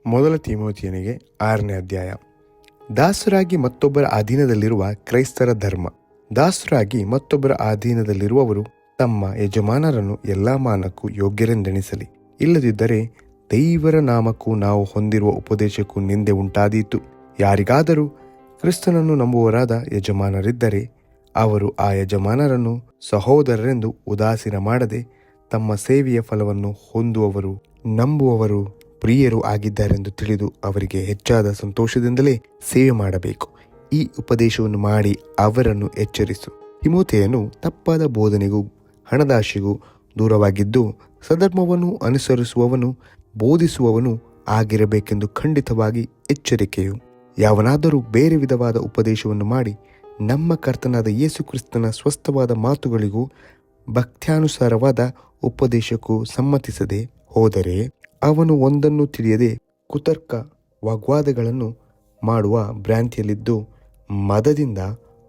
ಮೊದಲ ತಿಮೋಥೆಯನಿಗೆ 6ನೇ ಅಧ್ಯಾಯ. ದಾಸರಾಗಿ ಮತ್ತೊಬ್ಬರ ಅಧೀನದಲ್ಲಿರುವ ಕ್ರೈಸ್ತರ ಧರ್ಮ. ದಾಸರಾಗಿ ಮತ್ತೊಬ್ಬರ ಅಧೀನದಲ್ಲಿರುವವರು ತಮ್ಮ ಯಜಮಾನರನ್ನು ಎಲ್ಲಾ ಮಾನಕ್ಕೂ ಯೋಗ್ಯರೆಂದೆಣಿಸಲಿ. ಇಲ್ಲದಿದ್ದರೆ ದೇವರ ನಾಮಕ್ಕೂ ನಾವು ಹೊಂದಿರುವ ಉಪದೇಶಕ್ಕೂ ನಿಂದೆ ಉಂಟಾದೀತು. ಯಾರಿಗಾದರೂ ಕ್ರಿಸ್ತನನ್ನು ನಂಬುವವರಾದ ಯಜಮಾನರಿದ್ದರೆ ಅವರು ಆ ಯಜಮಾನರನ್ನು ಸಹೋದರರೆಂದು ಉದಾಸೀನ ಮಾಡದೆ ತಮ್ಮ ಸೇವೆಯ ಫಲವನ್ನು ಹೊಂದುವವರು, ನಂಬುವವರು, ಪ್ರಿಯರು ಆಗಿದ್ದಾರೆಂದು ತಿಳಿದು ಅವರಿಗೆ ಹೆಚ್ಚಾದ ಸಂತೋಷದಿಂದಲೇ ಸೇವೆ ಮಾಡಬೇಕು. ಈ ಉಪದೇಶವನ್ನು ಮಾಡಿ ಅವರನ್ನು ಎಚ್ಚರಿಸು. ತಿಮೋಥೆಯನು ತಪ್ಪಾದ ಬೋಧನೆಗೂ ಹಣದಾಶೆಗೂ ದೂರವಾಗಿದ್ದು ಸಧರ್ಮವನ್ನು ಅನುಸರಿಸುವವನು, ಬೋಧಿಸುವವನು ಆಗಿರಬೇಕೆಂದು ಖಂಡಿತವಾಗಿ ಎಚ್ಚರಿಕೆಯು. ಯಾವನಾದರೂ ಬೇರೆ ವಿಧವಾದ ಉಪದೇಶವನ್ನು ಮಾಡಿ ನಮ್ಮ ಕರ್ತನಾದ ಯೇಸು ಕ್ರಿಸ್ತನ ಸ್ವಸ್ಥವಾದ ಮಾತುಗಳಿಗೂ ಭಕ್ತ್ಯಾನುಸಾರವಾದ ಉಪದೇಶಕ್ಕೂ ಸಮ್ಮತಿಸದೆ ಹೋದರೆ ಅವನು ಒಂದನ್ನು ತಿಳಿಯದೆ ಕುತರ್ಕ ವಾಗ್ವಾದಗಳನ್ನು ಮಾಡುವ ಭ್ರಾಂತಿಯಲ್ಲಿದ್ದು ಮದದಿಂದ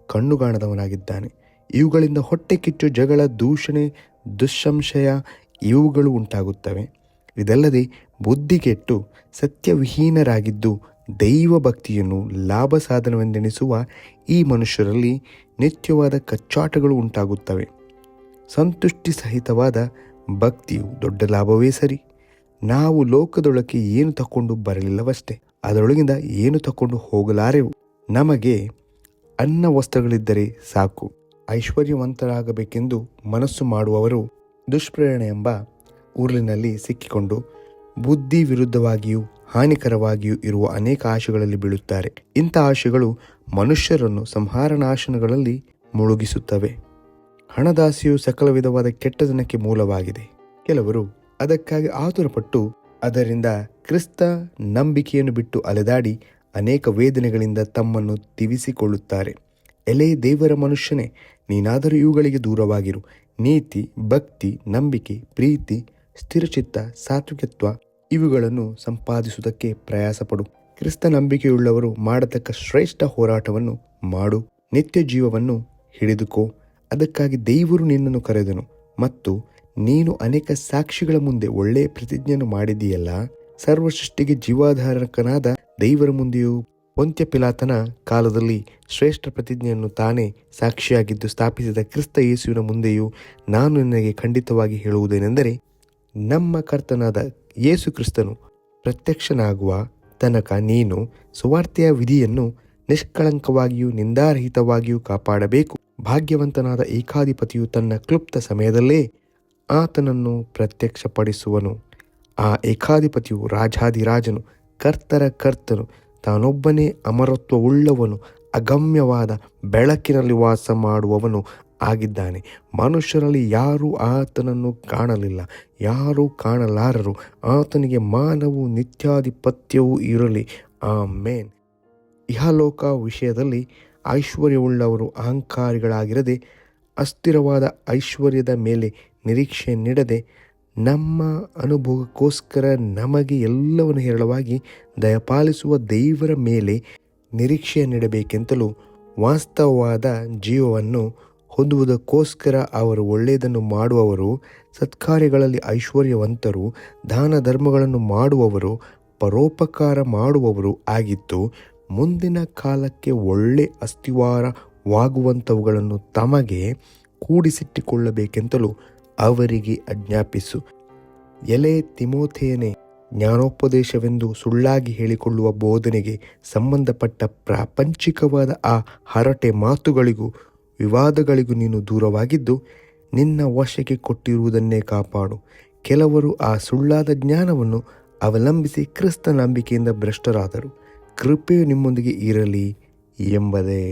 ಕಣ್ಣುಗಾಣದವನಾಗಿದ್ದಾನೆ. ಇವುಗಳಿಂದ ಹೊಟ್ಟೆ ಕಿಚ್ಚು, ಜಗಳ, ದೂಷಣೆ, ದುಸ್ಸಂಶಯ ಇವುಗಳು ಉಂಟಾಗುತ್ತವೆ. ಇದಲ್ಲದೆ ಬುದ್ಧಿಗೆಟ್ಟು ಸತ್ಯವಿಹೀನರಾಗಿದ್ದು ದೈವ ಭಕ್ತಿಯನ್ನು ಲಾಭ ಸಾಧನವೆಂದೆಣಿಸುವ ಈ ಮನುಷ್ಯರಲ್ಲಿ ನಿತ್ಯವಾದ ಕಚ್ಚಾಟಗಳು ಉಂಟಾಗುತ್ತವೆ. ಸಂತುಷ್ಟಿ ಸಹಿತವಾದ ಭಕ್ತಿಯು ದೊಡ್ಡ ಲಾಭವೇ ಸರಿ. ನಾವು ಲೋಕದೊಳಕ್ಕೆ ಏನು ತಕೊಂಡು ಬರಲಿಲ್ಲವಷ್ಟೇ, ಅದರೊಳಗಿಂದ ಏನು ತಕೊಂಡು ಹೋಗಲಾರೆವು. ನಮಗೆ ಅನ್ನ ವಸ್ತ್ರಗಳಿದ್ದರೆ ಸಾಕು. ಐಶ್ವರ್ಯವಂತರಾಗಬೇಕೆಂದು ಮನಸ್ಸು ಮಾಡುವವರು ದುಷ್ಪ್ರೇರಣೆ ಎಂಬ ಉರುಳಿನಲ್ಲಿ ಸಿಕ್ಕಿಕೊಂಡು ಬುದ್ಧಿ ವಿರುದ್ಧವಾಗಿಯೂ ಹಾನಿಕರವಾಗಿಯೂ ಇರುವ ಅನೇಕ ಆಶೆಗಳಲ್ಲಿ ಬೀಳುತ್ತಾರೆ. ಇಂಥ ಆಶೆಗಳು ಮನುಷ್ಯರನ್ನು ಸಂಹಾರನಾಶನಗಳಲ್ಲಿ ಮುಳುಗಿಸುತ್ತವೆ. ಹಣದಾಸೆಯು ಸಕಲ ವಿಧವಾದ ಕೆಟ್ಟತನಕ್ಕೆ ಮೂಲವಾಗಿದೆ. ಕೆಲವರು ಅದಕ್ಕಾಗಿ ಆತುರಪಟ್ಟು ಅದರಿಂದ ಕ್ರಿಸ್ತ ನಂಬಿಕೆಯನ್ನು ಬಿಟ್ಟು ಅಲೆದಾಡಿ ಅನೇಕ ವೇದನೆಗಳಿಂದ ತಮ್ಮನ್ನು ತಿವಿಸಿಕೊಳ್ಳುತ್ತಾರೆ. ಎಲೆ ದೇವರ ಮನುಷ್ಯನೇ, ನೀನಾದರೂ ಇವುಗಳಿಗೆ ದೂರವಾಗಿರು. ನೀತಿ, ಭಕ್ತಿ, ನಂಬಿಕೆ, ಪ್ರೀತಿ, ಸ್ಥಿರಚಿತ್ತ, ಸಾತ್ವಿಕತ್ವ ಇವುಗಳನ್ನು ಸಂಪಾದಿಸುವುದಕ್ಕೆ ಪ್ರಯಾಸಪಡು. ಕ್ರಿಸ್ತ ನಂಬಿಕೆಯುಳ್ಳವರು ಮಾಡತಕ್ಕ ಶ್ರೇಷ್ಠ ಹೋರಾಟವನ್ನು ಮಾಡು. ನಿತ್ಯ ಜೀವವನ್ನು ಹಿಡಿದುಕೋ. ಅದಕ್ಕಾಗಿ ದೇವರು ನಿನ್ನನ್ನು ಕರೆದನು ಮತ್ತು ನೀನು ಅನೇಕ ಸಾಕ್ಷಿಗಳ ಮುಂದೆ ಒಳ್ಳೆಯ ಪ್ರತಿಜ್ಞೆಯನ್ನು ಮಾಡಿದೆಯಲ್ಲ. ಸರ್ವಸೃಷ್ಟಿಗೆ ಜೀವಾಧಾರಕನಾದ ದೇವರ ಮುಂದೆಯೂ ಪೊಂತ್ಯ ಪಿಲಾತನ ಕಾಲದಲ್ಲಿ ಶ್ರೇಷ್ಠ ಪ್ರತಿಜ್ಞೆಯನ್ನು ತಾನೇ ಸಾಕ್ಷಿಯಾಗಿದ್ದು ಸ್ಥಾಪಿಸಿದ ಕ್ರಿಸ್ತ ಯೇಸುವಿನ ಮುಂದೆಯೂ ನಾನು ನಿನಗೆ ಖಂಡಿತವಾಗಿ ಹೇಳುವುದೇನೆಂದರೆ, ನಮ್ಮ ಕರ್ತನಾದ ಯೇಸು ಕ್ರಿಸ್ತನು ಪ್ರತ್ಯಕ್ಷನಾಗುವ ತನಕ ನೀನು ಸುವಾರ್ತೆಯ ವಿಧಿಯನ್ನು ನಿಷ್ಕಳಂಕವಾಗಿಯೂ ನಿಂದಾರಹಿತವಾಗಿಯೂ ಕಾಪಾಡಬೇಕು. ಭಾಗ್ಯವಂತನಾದ ಏಕಾಧಿಪತಿಯು ತನ್ನ ಕ್ಲುಪ್ತ ಸಮಯದಲ್ಲೇ ಆತನನ್ನು ಪ್ರತ್ಯಕ್ಷಪಡಿಸುವನು. ಆ ಏಕಾಧಿಪತಿಯು ರಾಜಾಧಿರಾಜನು, ಕರ್ತರ ಕರ್ತನು, ತಾನೊಬ್ಬನೇ ಅಮರತ್ವವುಳ್ಳವನು, ಅಗಮ್ಯವಾದ ಬೆಳಕಿನಲ್ಲಿ ವಾಸ ಮಾಡುವವನು ಆಗಿದ್ದಾನೆ. ಮನುಷ್ಯರಲ್ಲಿ ಯಾರೂ ಆತನನ್ನು ಕಾಣಲಿಲ್ಲ, ಯಾರೂ ಕಾಣಲಾರರು. ಆತನಿಗೆ ಮಾನವೂ ನಿತ್ಯಾಧಿಪತ್ಯವೂ ಇರಲಿ. ಆಮೇನ್. ಇಹಲೋಕ ವಿಷಯದಲ್ಲಿ ಐಶ್ವರ್ಯವುಳ್ಳವರು ಅಹಂಕಾರಿಗಳಾಗಿರದೆ, ಅಸ್ಥಿರವಾದ ಐಶ್ವರ್ಯದ ಮೇಲೆ ನಿರೀಕ್ಷೆಯನ್ನಿಡದೆ, ನಮ್ಮ ಅನುಭವಕ್ಕೋಸ್ಕರ ನಮಗೆ ಎಲ್ಲವನ್ನು ಹೇರಳವಾಗಿ ದಯಪಾಲಿಸುವ ದೇವರ ಮೇಲೆ ನಿರೀಕ್ಷೆಯನ್ನಿಡಬೇಕೆಂತಲೂ, ವಾಸ್ತವವಾದ ಜೀವವನ್ನು ಹೊಂದುವುದಕ್ಕೋಸ್ಕರ ಅವರು ಒಳ್ಳೆಯದನ್ನು ಮಾಡುವವರು, ಸತ್ಕಾರ್ಯಗಳಲ್ಲಿ ಐಶ್ವರ್ಯವಂತರು, ದಾನ ಧರ್ಮಗಳನ್ನು ಮಾಡುವವರು, ಪರೋಪಕಾರ ಮಾಡುವವರು ಆಗಿತ್ತು. ಮುಂದಿನ ಕಾಲಕ್ಕೆ ಒಳ್ಳೆ ಅಸ್ತಿವಾರವಾಗುವಂಥವುಗಳನ್ನು ತಮಗೆ ಕೂಡಿಸಿಟ್ಟುಕೊಳ್ಳಬೇಕೆಂತಲೂ ಅವರಿಗೆ ಆಜ್ಞಾಪಿಸು. ಎಲೆ ತಿಮೋಥೆಯನೇ, ಜ್ಞಾನೋಪದೇಶವೆಂದು ಸುಳ್ಳಾಗಿ ಹೇಳಿಕೊಳ್ಳುವ ಬೋಧನೆಗೆ ಸಂಬಂಧಪಟ್ಟ ಪ್ರಾಪಂಚಿಕವಾದ ಆ ಹರಟೆ ಮಾತುಗಳಿಗೂ ವಿವಾದಗಳಿಗೂ ನೀನು ದೂರವಾಗಿದ್ದು ನಿನ್ನ ವಶಕ್ಕೆ ಕೊಟ್ಟಿರುವುದನ್ನೇ ಕಾಪಾಡು. ಕೆಲವರು ಆ ಸುಳ್ಳಾದ ಜ್ಞಾನವನ್ನು ಅವಲಂಬಿಸಿ ಕ್ರಿಸ್ತ ನಂಬಿಕೆಯಿಂದ ಭ್ರಷ್ಟರಾದರು. ಕೃಪೆಯು ನಿಮ್ಮೊಂದಿಗೆ ಇರಲಿ ಎಂಬುದೇ.